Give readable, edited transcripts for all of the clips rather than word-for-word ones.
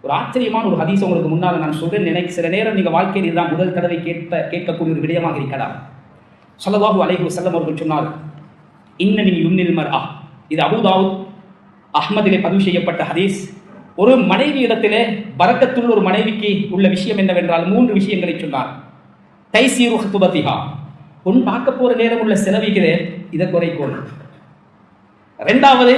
ஒரு ஆச்சரியமான ஒரு ஹதீஸ் உங்களுக்கு முன்னால் நான் சொல்றேன். சில நேரம் நீங்க வாழ்க்கையில் இதுதான் முதல் தடவை கேட்கக்கூடிய ஒரு விடயமாக இருக்கலாம். ஸல்லல்லாஹு அலைஹி வஸல்லம் அவர்கள் சொன்னார், இன்ன மின் யும்னில் மர்ஆ, இது அபூ தாவூத் அஹ்மதிலே பதிவு செய்யப்பட்ட ஹதீஸ். ஒரு மனைவி இடத்திலே பரக்கத்துள்ள ஒரு மனைவிக்கு உள்ள விஷயம் என்னவென்றால் 3 விஷயங்களை சொன்னார். தைசீரு ஹுதுபதிஹா, பொன் பார்க்க போற நேரம் உள்ள செலவிகளே இதை குறைக்கணும். 2வது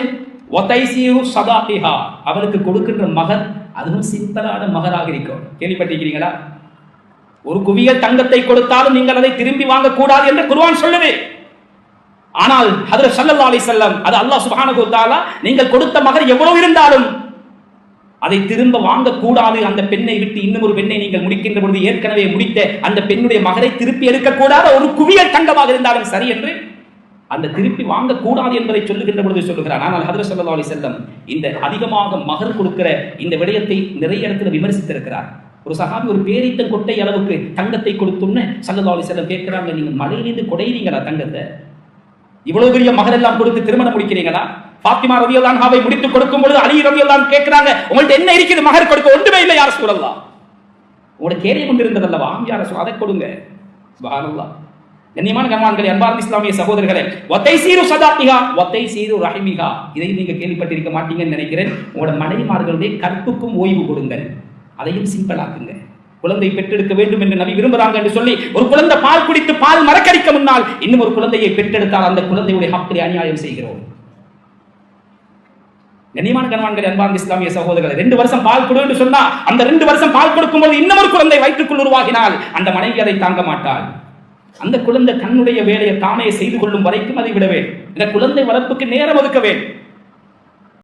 வதைசீரு சதாகிஹா, அவனுக்கு கொடுக்கின்ற மகர் அதுவும் சிம்பிளான மகராக இருக்கும். கேள்விப்பட்டிருக்கிறீங்களா? ஒரு குவியல் தங்கத்தை கொடுத்தாலும் நீங்கள் அதை திரும்பி வாங்க கூடாது என்று குர்ஆன் சொல்லுது. ஆனால் ஹஜ்ரத் ஸல்லல்லாஹு அலைஹி வஸல்லம், அது அல்லாஹ் சுப்ஹானஹு வ தஆலா, நீங்கள் கொடுத்த மகர் எவ்வளவு இருந்தாலும் அதை திரும்ப வாங்க கூடாது. அந்த பெண்ணை விட்டு இன்னும் ஒரு பெண்ணை நீங்கள் முடிக்கின்ற பொழுது ஏற்கனவே முடித்த அந்த பெண்ணுடைய மகரை திருப்பி எடுக்கக்கூடாத ஒரு குவியல் தங்கமாக இருந்தாலும் சரி என்று அந்த திருப்பி வாங்க கூடாது என்பதை சொல்லுகின்ற பொழுது சொல்லுகிறார். ஆனால் ஹஜ்ரத் ஸல்லல்லாஹு அலைஹி வஸல்லம் இந்த அதிகமாக மகர் கொடுக்கிற இந்த விடயத்தை நிறைய இடத்துல விமர்சித்திருக்கிறார். ஒரு சஹாபி ஒரு பேரித்த கொட்டை அளவுக்கு தங்கத்தை கொடுத்துன்னு ஸல்லல்லாஹு அலைஹி வஸல்லம் கேட்கிறாங்க, நீங்க மலையிலிருந்து கொடைறீங்களா தங்கத்தை? இவ்வளவு பெரிய மகர் எல்லாம் கொடுத்து திருமணம் முடிக்கிறீங்களா? ஃபாத்திமா ரலியல்லாஹு அன்ஹாவை முடித்து கொடுக்கும் பொழுது அலி ரலியல்லாஹு அன்ஹு கேட்கிறாங்க, உங்கள்ட்ட என்ன இருக்குது மகர் கொடுக்க? ஒன்றுமே இல்லை யா ரசூலல்லாஹ். உங்களுக்கு கேள்வி கொண்டிருந்ததல்லவா, யா ரசூல், அதை கொடுங்க. சுப்ஹானல்லாஹ். கண்ணியமான கண்வான்களே, அன்பார்ந்த இஸ்லாமிய சகோதரர்களே, வதைசீரு சதாகிஹா வதைசீரு ரஹிமிஹா, இதை நீங்க கேள்விப்பட்டிருக்க மாட்டீங்கன்னு நினைக்கிறேன். உங்களோட மனைவிமார்களுடைய கற்புக்கும் ஓய்வு கொடுங்கள், அதையும் சிம்பிளாக்குங்க. குழந்தை பெற்றெடுக்க வேண்டும் என்று நபி விரும்புறாங்க என்று சொல்லி ஒரு குழந்தை பால் குடித்து பால் மறக்கடிக்க முன்னால் இன்னும் ஒரு குழந்தையை பெற்றெடுத்தால் அந்த குழந்தையுடைய ஹக்கிலே அநியாயம் செய்கிறோம். கண்ணியமான கண்வான்களே, அன்பார்ந்த இஸ்லாமிய சகோதரர்களே, 2 வருஷம் பால் கொடு என்று சொன்னா அந்த 2 வருஷம் பால் கொடுக்கும்போது இன்னொரு குழந்தை வயிற்றுக்குள் உருவாகினால் அந்த மனைவி அதை தாங்க மாட்டாள். அந்த குழந்தை தன்னுடைய வேலையை தானே செய்து கொள்ளும் வரைக்கும் அதை விட வேண்டும். இந்த குழந்தை வளர்ப்புக்கு நேரம் ஒதுக்க வேண்டும்.